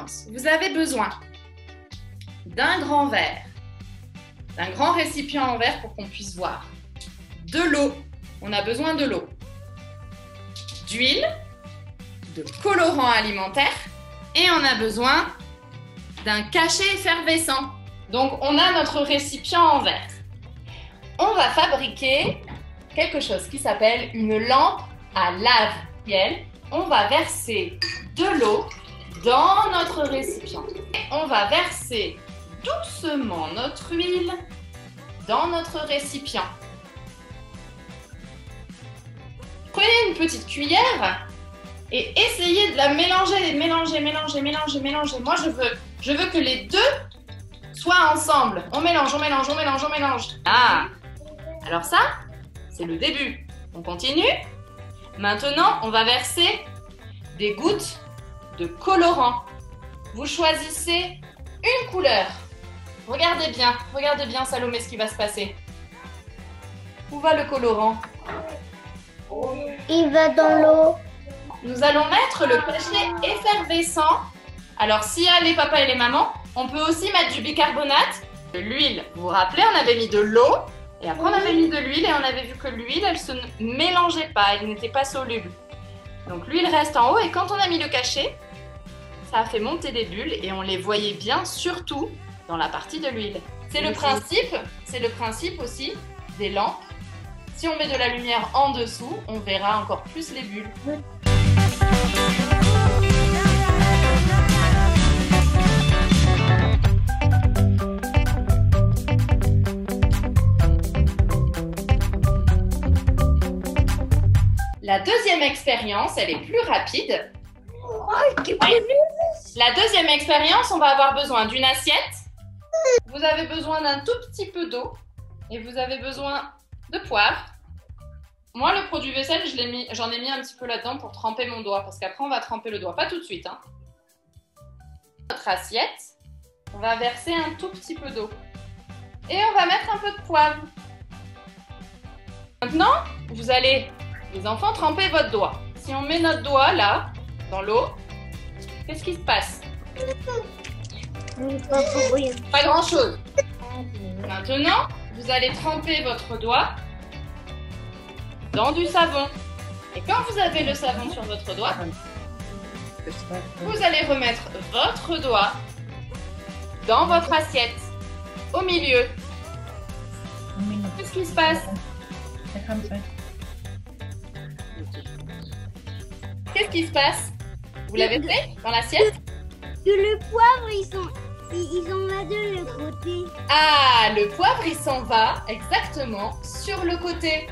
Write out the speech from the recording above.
expérience. Vous avez besoin d'un grand verre, d'un grand récipient en verre pour qu'on puisse voir, de l'eau, on a besoin de l'eau, d'huile, de colorant alimentaire et on a besoin d'un cachet effervescent. Donc on a notre récipient en verre. On va fabriquer quelque chose qui s'appelle une lampe à lave-ciel. On va verser de l'eau dans notre récipient. On va verser doucement notre huile dans notre récipient. Prenez une petite cuillère et essayez de la mélanger, mélanger. Moi, je veux que les deux soient ensemble. On mélange. Ah, alors ça, c'est le début. On continue. Maintenant, on va verser des gouttes de colorant. Vous choisissez une couleur. Regardez bien Salomé ce qui va se passer. Où va le colorant? Il va dans l'eau. Nous allons mettre le cachet effervescent. Alors, s'il y a les papas et les mamans, on peut aussi mettre du bicarbonate, de l'huile. Vous vous rappelez, on avait mis de l'eau et après on avait mis de l'huile et on avait vu que l'huile, elle se mélangeait pas, elle n'était pas soluble. Donc l'huile reste en haut et quand on a mis le cachet, ça a fait monter des bulles et on les voyait bien, surtout dans la partie de l'huile. C'est le principe aussi des lampes. Si on met de la lumière en dessous, on verra encore plus les bulles. La deuxième expérience, elle est plus rapide. La deuxième expérience, on va avoir besoin d'une assiette. Vous avez besoin d'un tout petit peu d'eau et vous avez besoin de poivre. Moi, le produit vaisselle, j'en ai mis un petit peu là-dedans pour tremper mon doigt parce qu'après, on va tremper le doigt. Pas tout de suite. Hein. Notre assiette, on va verser un tout petit peu d'eau et on va mettre un peu de poivre. Maintenant, vous allez, les enfants, tremper votre doigt. Si on met notre doigt là, dans l'eau, qu'est-ce qui se passe? Pas grand-chose. Maintenant, vous allez tremper votre doigt dans du savon. Et quand vous avez le savon sur votre doigt, vous allez remettre votre doigt dans votre assiette, au milieu. Qu'est-ce qui se passe? Qu'est-ce qui se passe? Vous l'avez fait dans l'assiette? Le poivre, ils s'en va de le côté. Ah, le poivre, il s'en va exactement sur le côté.